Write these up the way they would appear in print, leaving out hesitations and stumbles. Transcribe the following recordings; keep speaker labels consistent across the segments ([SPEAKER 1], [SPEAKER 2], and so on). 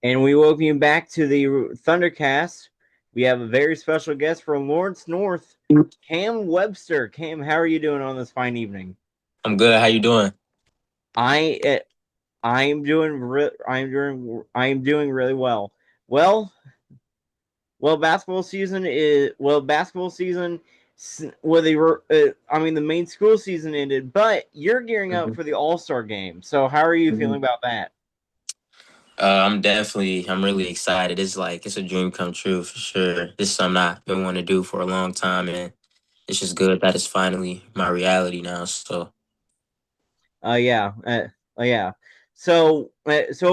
[SPEAKER 1] And we welcome you back to the THUNDERCAST. We have a very special guest from Lawrence North, Cam Webster. Cam, how are you doing on this fine evening?
[SPEAKER 2] I'm good. How you doing?
[SPEAKER 1] I eh, I am doing really well. Well, basketball season. Well, the main school season ended, but you're gearing up
[SPEAKER 2] Mhm.
[SPEAKER 1] for the All Star game. So, how are you feeling
[SPEAKER 2] Mhm.
[SPEAKER 1] about that?
[SPEAKER 2] I'm really excited. It's a dream come true for sure. This is something I've been wanting to do for a long time, and it's just good that it's finally my reality now. So,
[SPEAKER 1] Yeah, yeah. So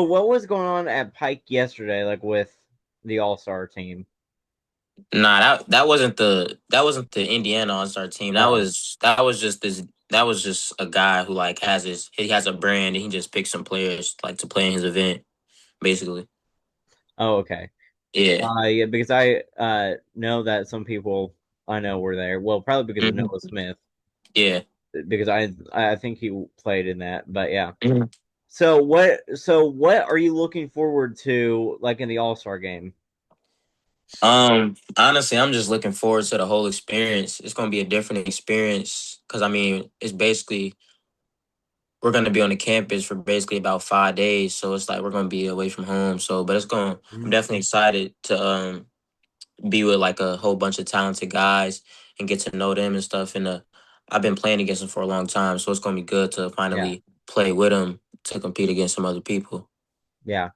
[SPEAKER 1] what was going on at Pike yesterday, like with the All Star team?
[SPEAKER 2] nah, that wasn't the Indiana All Star team.
[SPEAKER 1] Oh,
[SPEAKER 2] That was just a guy who like he has a brand and he just picks some players like to play in his event, basically.
[SPEAKER 1] oh, okay.
[SPEAKER 2] Yeah.
[SPEAKER 1] Yeah, because I know that some people I know were there. Well, probably because of
[SPEAKER 2] Mhm.
[SPEAKER 1] Noah Smith,
[SPEAKER 2] Yeah.
[SPEAKER 1] because I think he played in that. But yeah.
[SPEAKER 2] Mhm.
[SPEAKER 1] So what are you looking forward to, like in the All Star game?
[SPEAKER 2] Honestly, I'm just looking forward to the whole experience. It's gonna be a different experience because I mean, it's basically we're gonna be on the campus for basically about 5 days, so it's like we're gonna be away from home. So, but I'm definitely excited to be with like a whole bunch of talented guys and get to know them and stuff. And I've been playing against them for a long time, so it's gonna be good to
[SPEAKER 1] Yeah,
[SPEAKER 2] finally play with them to compete against some other people.
[SPEAKER 1] yeah.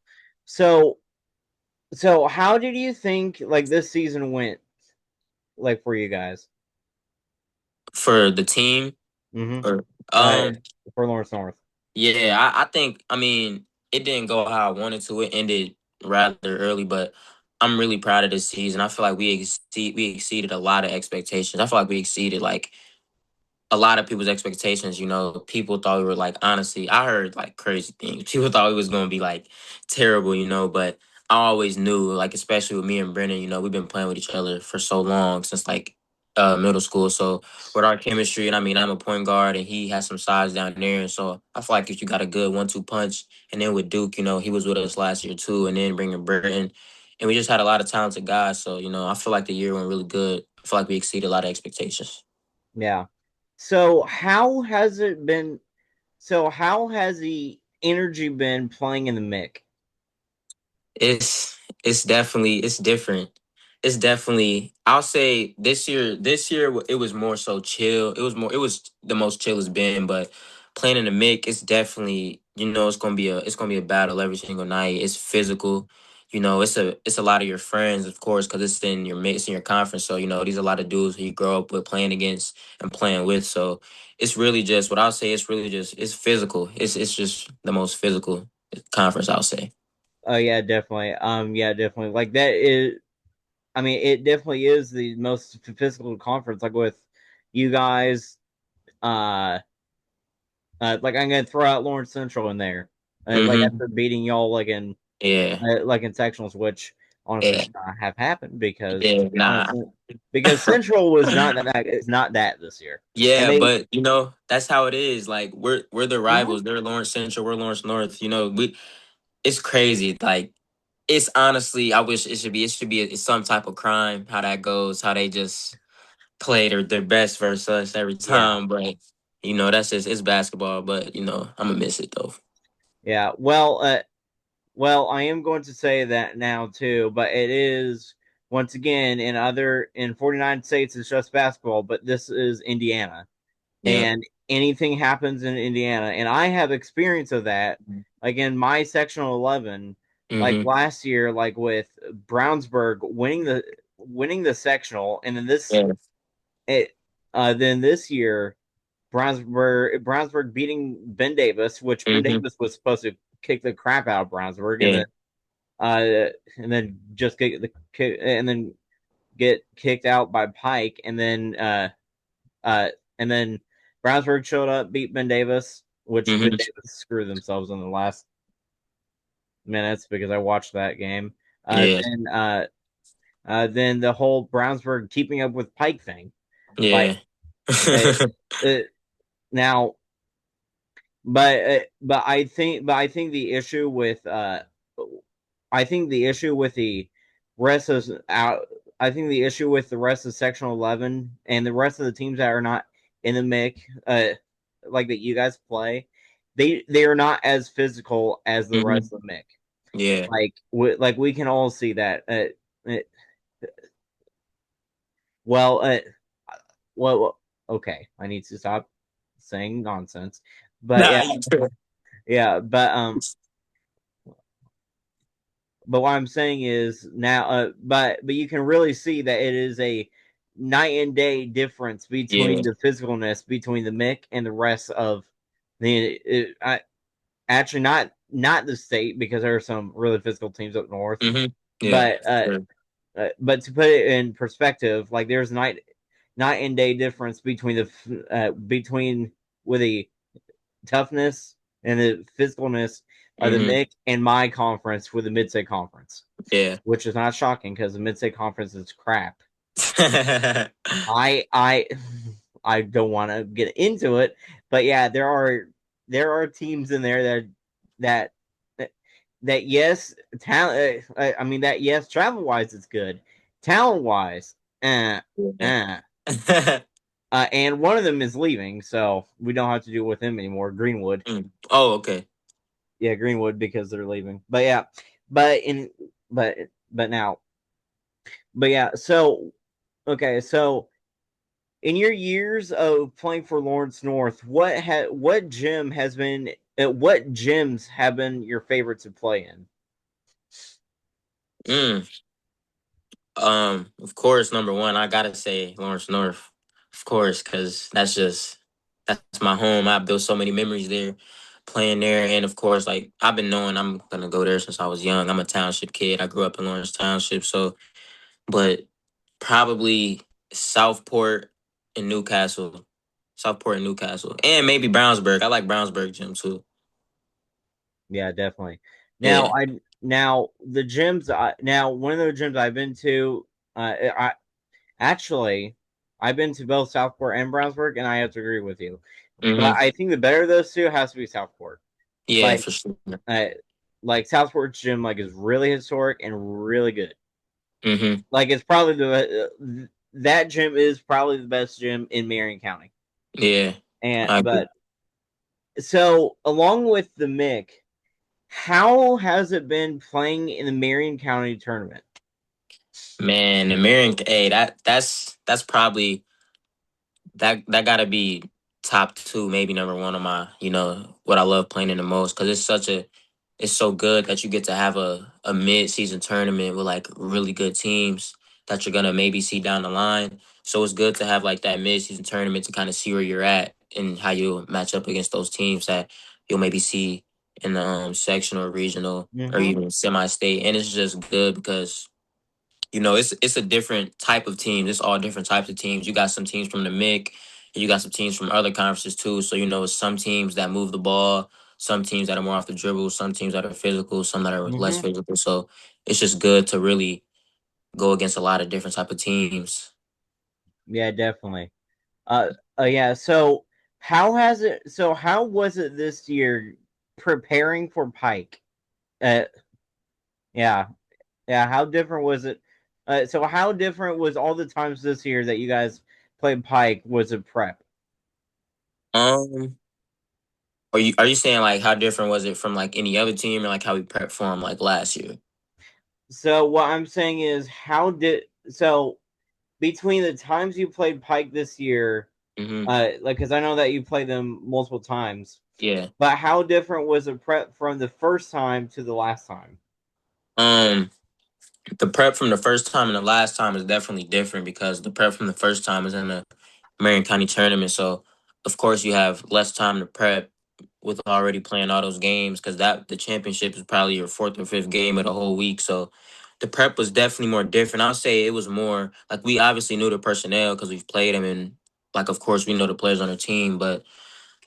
[SPEAKER 1] So so how did you think like this season went, like for you guys?
[SPEAKER 2] For the team,
[SPEAKER 1] Mm-hmm.
[SPEAKER 2] or
[SPEAKER 1] Uh,
[SPEAKER 2] um,
[SPEAKER 1] for Lawrence North.
[SPEAKER 2] yeah, I think I mean it didn't go how I wanted to. It ended rather early, but I'm really proud of this season. I feel like we exceeded a lot of expectations. I feel like we exceeded like a lot of people's expectations. You know, people thought we were like honestly, I heard like crazy things. People thought it was gonna be like terrible, you know, but I always knew, like especially with me and Brennan, you know, we've been playing with each other for so long since like middle school. So with our chemistry, and I mean I'm a point guard and he has some size down there. And so I feel like if you got a good 1-2 punch, and then with Duke, you know, he was with us last year too, and then bringing Brennan. And we just had a lot of talented guys. So, you know, I feel like the year went really good. I feel like we exceeded a lot of expectations.
[SPEAKER 1] Yeah. So how has it been? So how has the energy been playing in the mic?
[SPEAKER 2] It's definitely it's different. It's definitely I'll say this year it was more so chill. It was the most chill it's been, but playing in the mic, it's definitely, you know, it's gonna be a battle every single night. It's physical. You know, it's a lot of your friends, of course, because it's in your mix in your conference. So, you know, these are a lot of dudes who you grow up with playing against and playing with. So it's really just what I'll say, it's really just it's physical. It's just the most physical conference, I'll say.
[SPEAKER 1] Oh yeah, definitely. Yeah, definitely. Like that is. I mean, it definitely is the most physical conference. Like with you guys, uh, like I'm gonna throw out Lawrence Central in there, like
[SPEAKER 2] Mm-hmm.
[SPEAKER 1] after beating y'all
[SPEAKER 2] Yeah.
[SPEAKER 1] like in sectionals, which honestly
[SPEAKER 2] Yeah.
[SPEAKER 1] should not have happened because
[SPEAKER 2] Yeah. Nah.
[SPEAKER 1] honestly, because Central was not that it's not that this year, and
[SPEAKER 2] Yeah,
[SPEAKER 1] they
[SPEAKER 2] but you know, that's how it is. Like we're the
[SPEAKER 1] Mhm.
[SPEAKER 2] rivals. They're Lawrence Central, we're Lawrence North. You know, we it's crazy. Like it's honestly, I wish it should be it's some type of crime how that goes, how they just play their best versus us every
[SPEAKER 1] Yeah,
[SPEAKER 2] time. But you know, that's just it's basketball, but you know, I'm gonna miss it though.
[SPEAKER 1] yeah. Well, I am going to say that now too, but it is once again in 49 states it's just basketball, but this is Indiana.
[SPEAKER 2] Yeah.
[SPEAKER 1] And anything happens in Indiana, and I have experience of that. Like in my sectional 11, like
[SPEAKER 2] Mm-hmm.
[SPEAKER 1] last year, like with Brownsburg winning the sectional, and
[SPEAKER 2] Yeah.
[SPEAKER 1] then this year Brownsburg beating Ben Davis, which Ben
[SPEAKER 2] Mm-hmm.
[SPEAKER 1] Davis was supposed to kick the crap out of Brownsburg,
[SPEAKER 2] Yeah.
[SPEAKER 1] and then just get the and then get kicked out by Pike, uh, and then Brownsburg showed up, beat Ben Davis, which Ben
[SPEAKER 2] Mm-hmm.
[SPEAKER 1] Davis screwed themselves in the last minutes because I watched that game. Uh,
[SPEAKER 2] Yeah.
[SPEAKER 1] then, uh, then the whole Brownsburg keeping up with Pike thing, like
[SPEAKER 2] Yeah.
[SPEAKER 1] it, it, now, but I think the issue with I think the issue with the rest of out. I think the issue with the rest of Sectional 11 and the rest of the teams that are not in the MIC, like that you guys play, they are not as physical as the
[SPEAKER 2] Hmm.
[SPEAKER 1] rest of the MIC.
[SPEAKER 2] Yeah.
[SPEAKER 1] Like we can all see that. Uh, well, well, okay, I need to stop saying nonsense. But
[SPEAKER 2] Nah,
[SPEAKER 1] yeah,
[SPEAKER 2] you true.
[SPEAKER 1] yeah, but what I'm saying is now, but you can really see that it is a night and day difference between
[SPEAKER 2] Yeah.
[SPEAKER 1] the physicalness between the Mick and the rest of actually not the state because there are some really physical teams up north,
[SPEAKER 2] Hmm. Yeah.
[SPEAKER 1] but
[SPEAKER 2] Sure.
[SPEAKER 1] but to put it in perspective, like there's night and day difference between between with the toughness and the physicalness of the
[SPEAKER 2] Hmm.
[SPEAKER 1] Mick and my conference with the Mid State Conference,
[SPEAKER 2] Yeah.
[SPEAKER 1] which is not shocking because the Mid State Conference is crap. I I I don't want to get into it, but yeah, there are teams in there that that, that yes, talent. I mean that yes, travel wise it's good, talent wise,
[SPEAKER 2] Yeah.
[SPEAKER 1] uh. And one of them is leaving, so we don't have to deal with him anymore. Greenwood,
[SPEAKER 2] Mm. Oh, okay.
[SPEAKER 1] yeah, Greenwood because they're leaving. But yeah, but in but but now, but yeah. So okay, so in your years of playing for Lawrence North, what gym has been what gyms have been your favorite to play in?
[SPEAKER 2] Mm. Of course, number one, I gotta say Lawrence North, of course, because that's my home. I built so many memories there, playing there, and of course, like I've been knowing I'm gonna go there since I was young. I'm a township kid. I grew up in Lawrence Township, so but probably Southport and Newcastle, Southport and Newcastle, and maybe Brownsburg. I like Brownsburg gym too.
[SPEAKER 1] Yeah, definitely. Now
[SPEAKER 2] Yeah.
[SPEAKER 1] I now the gyms now one of the gyms I've been to I actually I've been to both Southport and Brownsburg and I have to agree with you. But
[SPEAKER 2] Mm-hmm.
[SPEAKER 1] I think the better of those two has to be Southport.
[SPEAKER 2] Yeah,
[SPEAKER 1] Like
[SPEAKER 2] for sure.
[SPEAKER 1] uh, like Southport's gym like is really historic and really good.
[SPEAKER 2] Mm-hmm.
[SPEAKER 1] Like it's probably that gym is probably the best gym in Marion County.
[SPEAKER 2] Yeah,
[SPEAKER 1] And
[SPEAKER 2] I agree.
[SPEAKER 1] but so along with the Mick, how has it been playing in the Marion County tournament?
[SPEAKER 2] Man, the Marion, hey, that's probably that gotta be top two, maybe number one on my, what I love playing in the most, because it's so good that you get to have a mid season tournament with like really good teams that you're gonna maybe see down the line. So it's good to have like that mid season tournament to kind of see where you're at and how you'll match up against those teams that you'll maybe see in the section or regional or
[SPEAKER 1] Mm-hmm.
[SPEAKER 2] even semi state, and it's just good because it's a different type of team. It's all different types of teams. You got some teams from the MIC, and you got some teams from other conferences too. So it's some teams that move the ball, some teams that are more off the dribble, some teams that are physical, some that are less
[SPEAKER 1] Mm-hmm.
[SPEAKER 2] physical. So it's just good to really go against a lot of different type of teams.
[SPEAKER 1] Yeah, definitely. Uh, yeah. So how was it this year preparing for Pike? Uh, yeah, yeah. How different was it? So how different was all the times this year that you guys played Pike? Was it prep?
[SPEAKER 2] Um, are you saying like how different was it from like any other team or like how we performed like last year?
[SPEAKER 1] So what I'm saying is, how did so between the times you played Pike this year,
[SPEAKER 2] Mm-hmm.
[SPEAKER 1] like because I know that you played them multiple times,
[SPEAKER 2] Yeah.
[SPEAKER 1] but how different was the prep from the first time to the last time?
[SPEAKER 2] Um, the prep from the first time and the last time is definitely different because the prep from the first time is in the Marion County tournament. So of course you have less time to prep with already playing all those games because that the championship is probably your fourth or fifth game of the whole week. So the prep was definitely more different. I'll say it was more like we obviously knew the personnel because we've played them and like of course we know the players on the team, but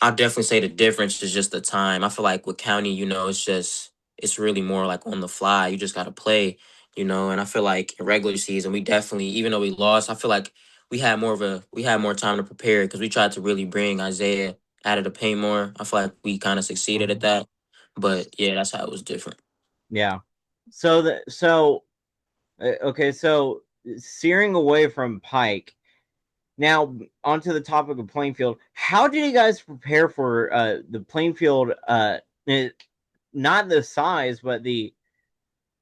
[SPEAKER 2] I'll definitely say the difference is just the time. I feel like with county, it's really more like on the fly. You just gotta play, and I feel like in regular season we definitely, even though we lost, I feel like we had more time to prepare because we tried to really bring Isaiah out of the paint more. I feel like we kind of succeeded at
[SPEAKER 1] Mhm.
[SPEAKER 2] that. But yeah, that's how it was different.
[SPEAKER 1] Yeah. Okay, so steering away from Pike. Now, onto the topic of playing field. How did you guys prepare for the playing field? Not the size,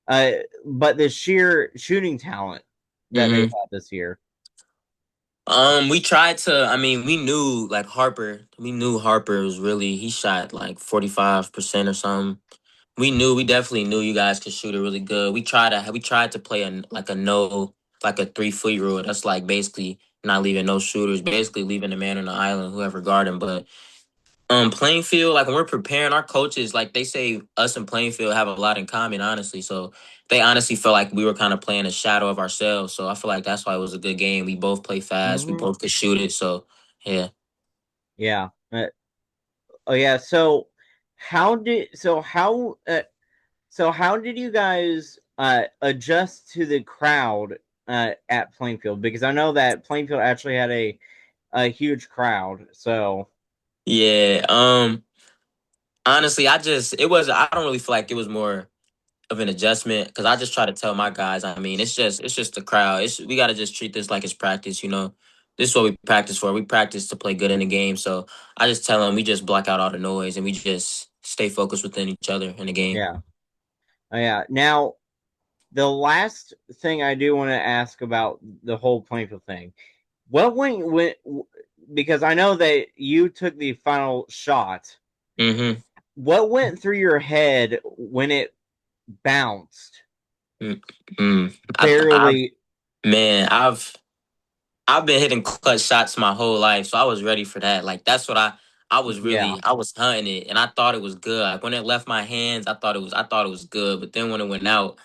[SPEAKER 1] uh, but the sheer shooting talent that they
[SPEAKER 2] Hmm.
[SPEAKER 1] had this year.
[SPEAKER 2] We tried to. I mean, we knew like Harper. We knew Harper was really. He shot like 45% or something. We definitely knew you guys could shoot it really good. We tried to play a like a no like a 3 foot rule. That's like basically not leaving no shooters, basically leaving the man on the island, whoever guard him. But playing field, like when we're preparing our coaches, like they say us and playing field have a lot in common, honestly. So they honestly felt like we were kind of playing a shadow of ourselves. So I feel like that's why it was a good game. We both play fast, we
[SPEAKER 1] Mm-hmm.
[SPEAKER 2] both could shoot it. So yeah.
[SPEAKER 1] Yeah. Oh yeah. So how did you guys adjust to the crowd at Plainfield? Because I know that Plainfield actually had a huge crowd. So
[SPEAKER 2] Yeah. Honestly, I don't really feel like it was more of an adjustment because I just try to tell my guys. I mean, it's just the crowd. We got to just treat this like it's practice. This is what we practice for. We practice to play good in the game. So I just tell them we just block out all the noise and we just stay focused within each other in the game.
[SPEAKER 1] yeah. Oh, yeah. Now the last thing I do want to ask about the whole Plainfield thing. What went because I know that you took the final shot.
[SPEAKER 2] Mm-hmm.
[SPEAKER 1] What went through your head when it bounced
[SPEAKER 2] Mm-hmm. I
[SPEAKER 1] barely?
[SPEAKER 2] man, I've been hitting clutch shots my whole life, so I was ready for that. Like that's what
[SPEAKER 1] Yeah.
[SPEAKER 2] I was hunting it, and I thought it was good. Like when it left my hands, I thought it was good. But then when it went out,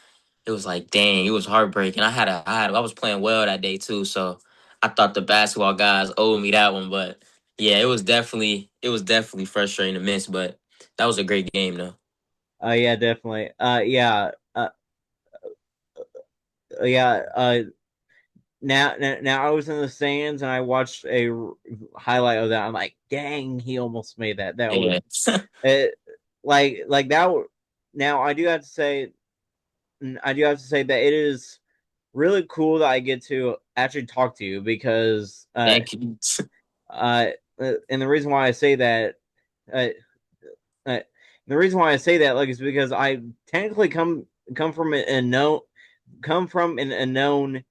[SPEAKER 2] it was like, dang, it was heartbreaking. I was playing well that day too, so I thought the basketball guys owed me that one. But yeah, it was definitely frustrating to miss. But that was a great game though.
[SPEAKER 1] Yeah, definitely. Yeah. Yeah. Now I was in the stands and I watched a highlight of that. I'm like, dang, he almost made that. That was
[SPEAKER 2] Yeah.
[SPEAKER 1] it, like that. Now I do have to say that it is really cool that I get to actually talk to you because
[SPEAKER 2] Thank you.
[SPEAKER 1] uh and the reason why I say that uh, uh the reason why I say that like is because I technically come from a known come from an unknown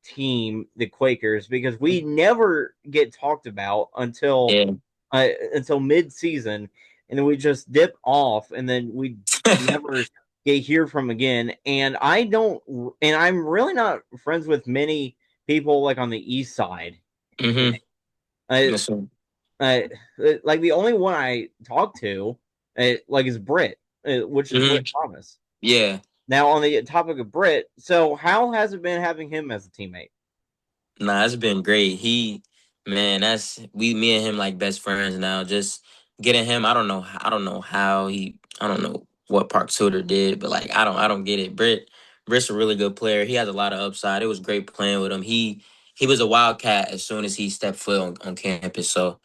[SPEAKER 1] team, the Quakers, because we never get talked about
[SPEAKER 2] Yeah.
[SPEAKER 1] until mid season, and then we just dip off, and then we never get hear from again. And I'm really not friends with many people like on the east side.
[SPEAKER 2] Mm-hmm.
[SPEAKER 1] I,
[SPEAKER 2] Yes, sir.
[SPEAKER 1] I like the only one I talk to, like is Britt, which is Britt
[SPEAKER 2] Mm-hmm.
[SPEAKER 1] Thomas.
[SPEAKER 2] Yeah.
[SPEAKER 1] Now on the topic of Britt, so how has it been having him as a teammate?
[SPEAKER 2] Nah, it's been great. Man, me and him like best friends now. Just getting him, I don't know how I don't know what Park Suter did, but like I don't get it. Britt's a really good player. He has a lot of upside. It was great playing with him. He was a wildcat as soon as he stepped foot on campus. So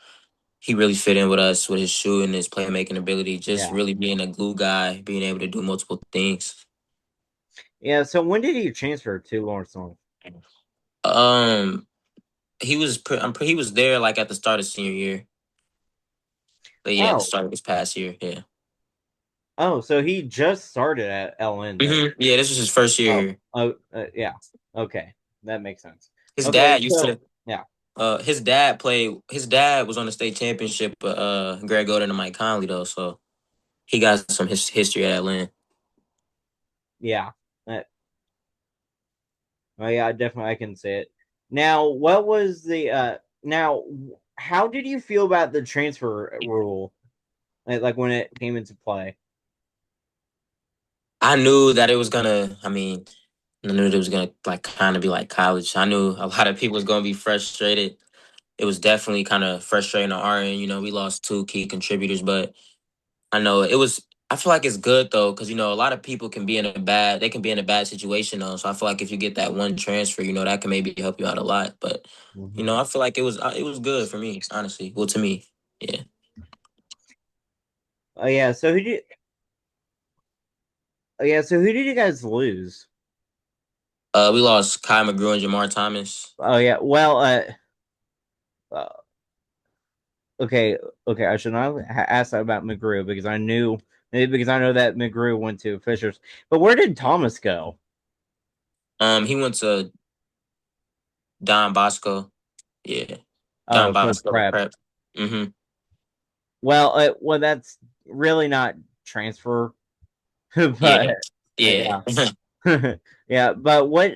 [SPEAKER 2] he really fit in with us with his shooting, his playmaking ability, just
[SPEAKER 1] Yeah.
[SPEAKER 2] really being a glue guy, being able to do multiple things.
[SPEAKER 1] Yeah, so when did he transfer to Lawrence North?
[SPEAKER 2] Um, he was there like at the start of senior year. But yeah, at the
[SPEAKER 1] Oh,
[SPEAKER 2] start of this past year, yeah.
[SPEAKER 1] so he just started at LN then.
[SPEAKER 2] Yeah, this was his first year
[SPEAKER 1] Oh,
[SPEAKER 2] here.
[SPEAKER 1] yeah. Okay, that makes sense.
[SPEAKER 2] His
[SPEAKER 1] Okay,
[SPEAKER 2] dad used
[SPEAKER 1] so
[SPEAKER 2] to.
[SPEAKER 1] yeah,
[SPEAKER 2] His dad played. His dad was on the state championship. Greg Oden and Mike Conley though, so he got some history at Lynn.
[SPEAKER 1] yeah, uh, yeah, definitely I can say it. Now, what was the now? How did you feel about the transfer rule, like when it came into play?
[SPEAKER 2] I knew that it was gonna. I mean, I knew that it was gonna like kind of be like college. I knew a lot of people was gonna be frustrated. It was definitely kind of frustrating on our end. We lost two key contributors, but I know it was. I feel like it's good though, because a lot of people can be in a bad. They can be in a bad situation though. So I feel like if you get that one transfer, that can maybe help you out a lot. But
[SPEAKER 1] Mm-hmm.
[SPEAKER 2] I feel like it was good for me, honestly. Well, to me, yeah.
[SPEAKER 1] Oh yeah, so who did Oh, yeah. So who did you guys lose?
[SPEAKER 2] We lost Kai McGrew and Jamar Thomas.
[SPEAKER 1] Oh yeah. Well, uh okay, okay. I should not ask that about McGrew because I knew because I know that McGrew went to Fishers. But where did Thomas go?
[SPEAKER 2] He went to Don Bosco. Yeah, Don
[SPEAKER 1] Oh, for
[SPEAKER 2] Bosco
[SPEAKER 1] prep.
[SPEAKER 2] prep. Mm-hmm.
[SPEAKER 1] Well, that's really not transfer, but
[SPEAKER 2] Yeah, yeah.
[SPEAKER 1] yeah, yeah. But what?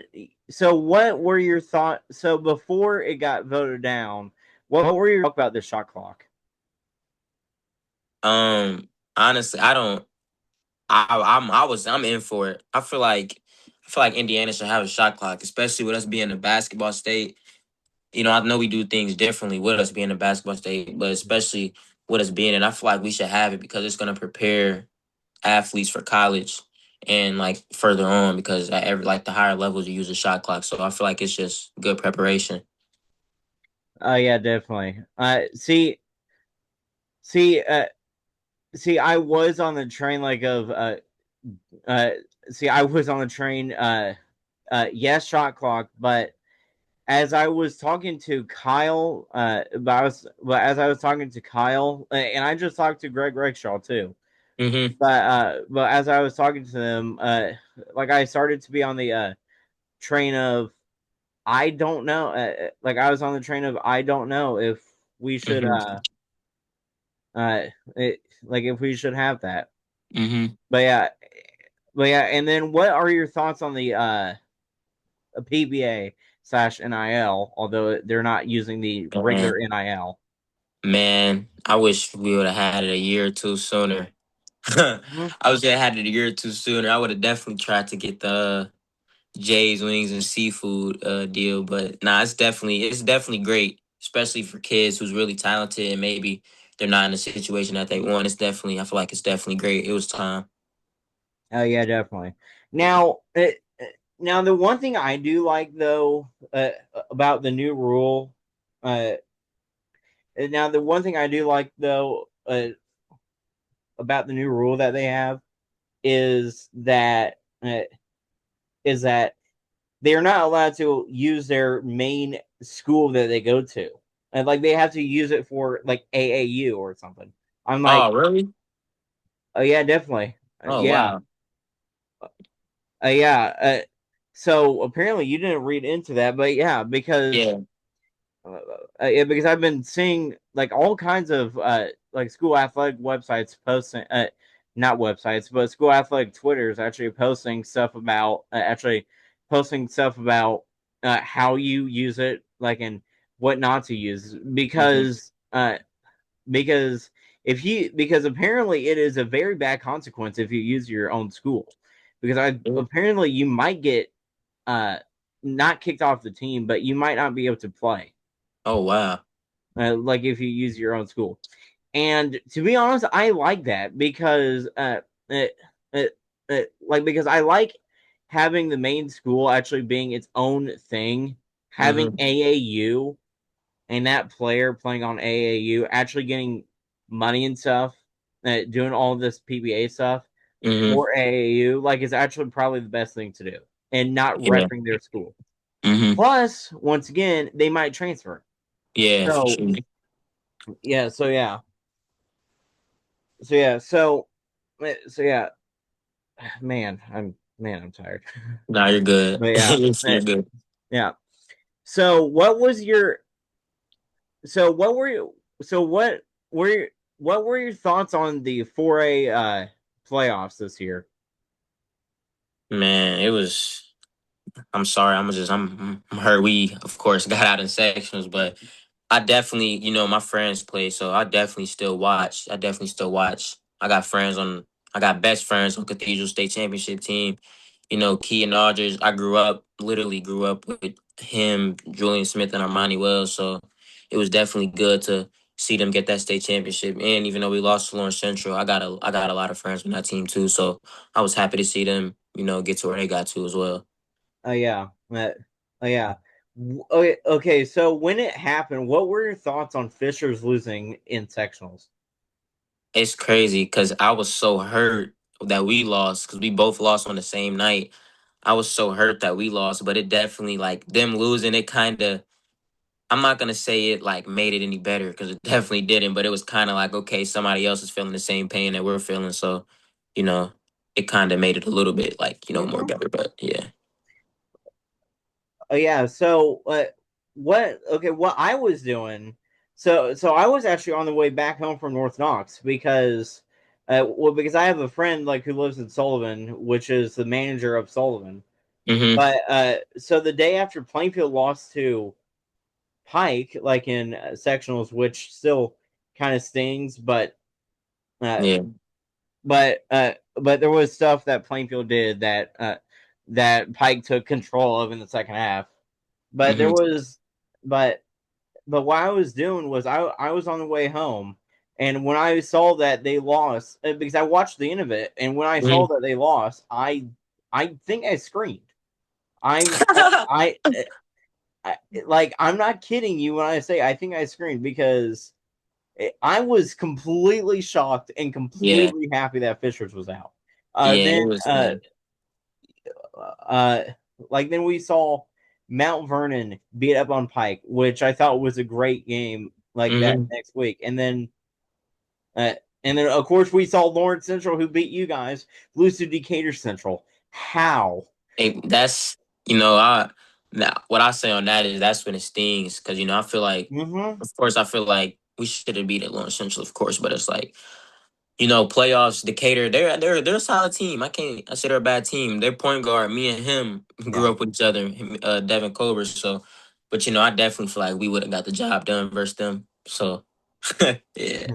[SPEAKER 1] So, what were your thoughts? So, before it got voted down, what were your thoughts about the shot clock?
[SPEAKER 2] Honestly, I don't. I'm in for it. I feel like Indiana should have a shot clock, especially with us being a basketball state. You know, I know we do things differently with us being a basketball state, but especially with us being it, I feel like we should have it because it's going to prepare athletes for college and like further on because at every like the higher levels you use a shot clock. So I feel like it's just good preparation.
[SPEAKER 1] Oh yeah, definitely. See, see. I was on the train like of uh. See, I was on the train. Yes, shot clock, but as I was talking to Kyle, but as I was talking to Kyle, and I just talked to Greg Rexhaw too.
[SPEAKER 2] Mm-hmm.
[SPEAKER 1] But as I was talking to them, like I started to be on the train of I don't know. Like I was on the train of I don't know if we should
[SPEAKER 2] Mm-hmm.
[SPEAKER 1] like if we should have that.
[SPEAKER 2] Mm-hmm.
[SPEAKER 1] But yeah, but yeah. And then what are your thoughts on the PBA / NIL? Although they're not using the regular
[SPEAKER 2] Man,
[SPEAKER 1] NIL.
[SPEAKER 2] man, I wish we would have had it a year or two sooner.
[SPEAKER 1] Mhm.
[SPEAKER 2] I wish I had it a year or two sooner. I would have definitely tried to get the Jay's wings and seafood deal, but nah, it's definitely great, especially for kids who's really talented and maybe they're not in the situation that they want. It's definitely I feel like it's definitely great. It was time.
[SPEAKER 1] Oh yeah, definitely. Now, now the one thing I do like though about the new rule, uh, now the one thing I do like though about the new rule that they have is that uh, is that they are not allowed to use their main school that they go to, and like they have to use it for like AAU or something. I'm like,
[SPEAKER 2] Oh, really?
[SPEAKER 1] oh yeah, definitely,
[SPEAKER 2] Oh,
[SPEAKER 1] yeah,
[SPEAKER 2] wow.
[SPEAKER 1] yeah. So apparently you didn't read into that, but yeah,
[SPEAKER 2] Yeah.
[SPEAKER 1] yeah, because I've been seeing like all kinds of like school athletic websites posting, not websites, but school athletic Twitters actually posting stuff about how you use it, like and what not to use,
[SPEAKER 2] Hmm.
[SPEAKER 1] because because apparently it is a very bad consequence if you use your own school, because I apparently you might get uh not kicked off the team, but you might not be able to play
[SPEAKER 2] Oh, wow.
[SPEAKER 1] like if you use your own school. And to be honest, I like that because it, like because I like having the main school actually being its own thing, having
[SPEAKER 2] Hmm.
[SPEAKER 1] AAU and that player playing on AAU actually getting money and stuff, doing all this PBA stuff
[SPEAKER 2] Hmm.
[SPEAKER 1] for AAU, like is actually probably the best thing to do, and not
[SPEAKER 2] Yeah.
[SPEAKER 1] repping their school.
[SPEAKER 2] Hmm.
[SPEAKER 1] Plus, once again, they might transfer.
[SPEAKER 2] Yeah, for
[SPEAKER 1] So
[SPEAKER 2] sure.
[SPEAKER 1] yeah, so yeah, so yeah, I'm tired.
[SPEAKER 2] Nah, you're good.
[SPEAKER 1] But yeah,
[SPEAKER 2] You're good.
[SPEAKER 1] yeah. So what was your so what were you so what were your thoughts on the 4A playoffs this year?
[SPEAKER 2] Man, it was. I'm sorry. I'm hurt. We of course got out in sections, but I definitely, my friends play, so I definitely still watch. I definitely still watch. I got best friends on Cathedral State Championship team. You know, Kean Aldridge. Literally grew up with him, Julian Smith, and Armani Wells. So it was definitely good to see them get that state championship. And even though we lost to Lawrence Central, I got a lot of friends on that team too. So I was happy to see them, get to where they got to as well.
[SPEAKER 1] Oh yeah. Oh yeah. Okay, okay, so when it happened, what were your thoughts on Fisher's losing in sectionals?
[SPEAKER 2] It's crazy because I was so hurt. that we lost because we both lost on the same night. I was so hurt that we lost, but it definitely like them losing. It kind of, I'm not gonna say it like made it any better because it definitely didn't. But it was kind of like, okay, somebody else is feeling the same pain that we're feeling, so you know, it kind of made it a little bit like more
[SPEAKER 1] Mm-hmm.
[SPEAKER 2] better. But yeah.
[SPEAKER 1] Yeah. So, what? Okay, what I was doing. So I was actually on the way back home from North Knox because, because I have a friend like who lives in Sullivan, which is the manager of Sullivan.
[SPEAKER 2] Mm-hmm.
[SPEAKER 1] But so the day after Plainfield lost to Pike, like in sectionals, which still kind of stings, uh,
[SPEAKER 2] Yeah.
[SPEAKER 1] but there was stuff that Plainfield did that Pike took control of in the second half. But there
[SPEAKER 2] Mm-hmm.
[SPEAKER 1] was, but what I was doing was I was on the way home, and when I saw that they lost, because I watched the end of it, and when I saw
[SPEAKER 2] Mm-hmm.
[SPEAKER 1] that they lost, I think I screamed. I'm I like I'm not kidding you when I say I think I screamed because I was completely shocked and
[SPEAKER 2] Yeah.
[SPEAKER 1] completely happy that Fishers was out.
[SPEAKER 2] Yeah. It
[SPEAKER 1] Then
[SPEAKER 2] was.
[SPEAKER 1] uh then we saw Mount Vernon beat up on Pike, which I thought was a great game like that
[SPEAKER 2] Mm-hmm.
[SPEAKER 1] next week. Uh, and then of course we saw Lawrence Central who beat you guys lose to Decatur Central. How?
[SPEAKER 2] That's I now what I say on that is that's when it stings because I feel like,
[SPEAKER 1] Mm-hmm.
[SPEAKER 2] of course, I feel like we should have beat Atlanta Central, of course, but it's like playoffs. Decatur, they're a solid team. I say they're a bad team. Their point guard, me and him
[SPEAKER 1] Yeah.
[SPEAKER 2] grew up with each other, Devin Covers. So, but I definitely feel like we would have got the job done versus them. So, yeah.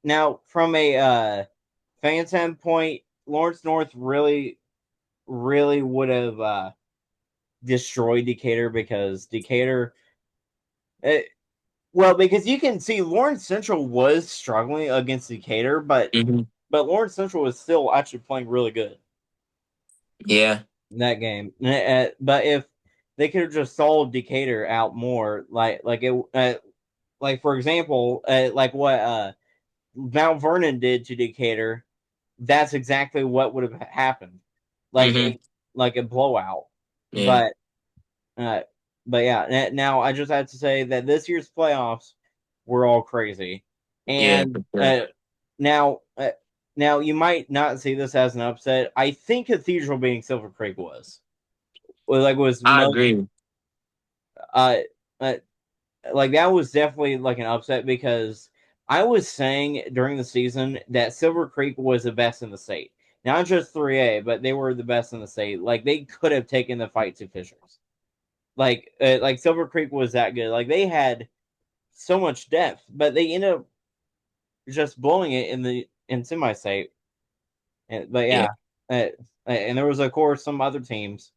[SPEAKER 1] Now from a fan standpoint, Lawrence North really would have destroyed Decatur because Decatur. Uh, well, because you can see Lawrence Central was struggling against Decatur,
[SPEAKER 2] Hmm.
[SPEAKER 1] Lawrence Central was still actually playing really good
[SPEAKER 2] Yeah.
[SPEAKER 1] in that game. But if they could have just sold Decatur out more, like for example, like what Mount Vernon did to Decatur, that's exactly what would have happened, like
[SPEAKER 2] Hmm.
[SPEAKER 1] like a blowout.
[SPEAKER 2] Yeah.
[SPEAKER 1] But uh, yeah. Now I just have to say that this year's playoffs were all crazy,
[SPEAKER 2] Yeah.
[SPEAKER 1] and
[SPEAKER 2] For sure.
[SPEAKER 1] now now you might not see this as an upset. I think Cathedral beating Silver Creek was
[SPEAKER 2] I
[SPEAKER 1] most
[SPEAKER 2] agree.
[SPEAKER 1] uh, uh like that was definitely like an upset because I was saying during the season that Silver Creek was the best in the state. Not just 3A, but they were the best in the state. Like they could have taken the fight to Fishers. Like Silver Creek was that good. Like they had so much depth, but they ended up just blowing it in semi-state. But
[SPEAKER 2] Yeah.
[SPEAKER 1] yeah, and there was of course some other teams,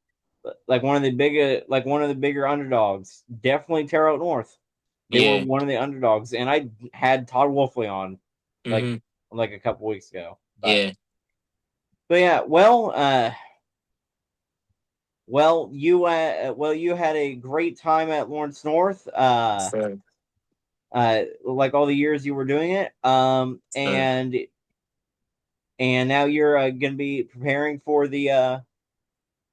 [SPEAKER 1] like one of the bigger underdogs. Definitely Terre Haute North. They were
[SPEAKER 2] Yeah.
[SPEAKER 1] one of the underdogs, and I had Todd Wolfley on like
[SPEAKER 2] Hmm.
[SPEAKER 1] a couple weeks ago.
[SPEAKER 2] Yeah.
[SPEAKER 1] But yeah, you had a great time at Lawrence North.
[SPEAKER 2] Sure.
[SPEAKER 1] Like all the years you were doing it.
[SPEAKER 2] Sure.
[SPEAKER 1] And now you're going to be preparing for the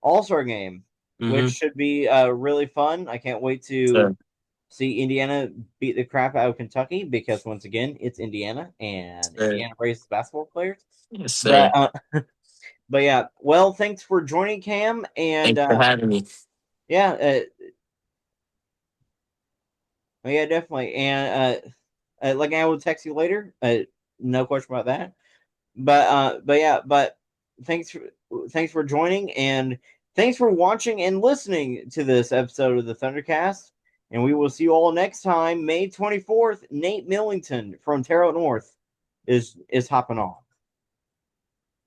[SPEAKER 1] All-Star game, which
[SPEAKER 2] Hmm.
[SPEAKER 1] should be really fun. I can't wait to
[SPEAKER 2] Sure.
[SPEAKER 1] see Indiana beat the crap out of Kentucky because once again, it's Indiana and
[SPEAKER 2] Sure.
[SPEAKER 1] Indiana raises basketball players.
[SPEAKER 2] Yes,
[SPEAKER 1] But
[SPEAKER 2] sir.
[SPEAKER 1] yeah, well, thanks for joining, Cam, and
[SPEAKER 2] Thanks for having me.
[SPEAKER 1] yeah, yeah, definitely, and like I will text you later. No question about that. But yeah, but thanks for thanks for joining and thanks for watching and listening to this episode of the Thundercast. And we will see you all next time, May 24th. Nate Millington from Terrell North is hopping on.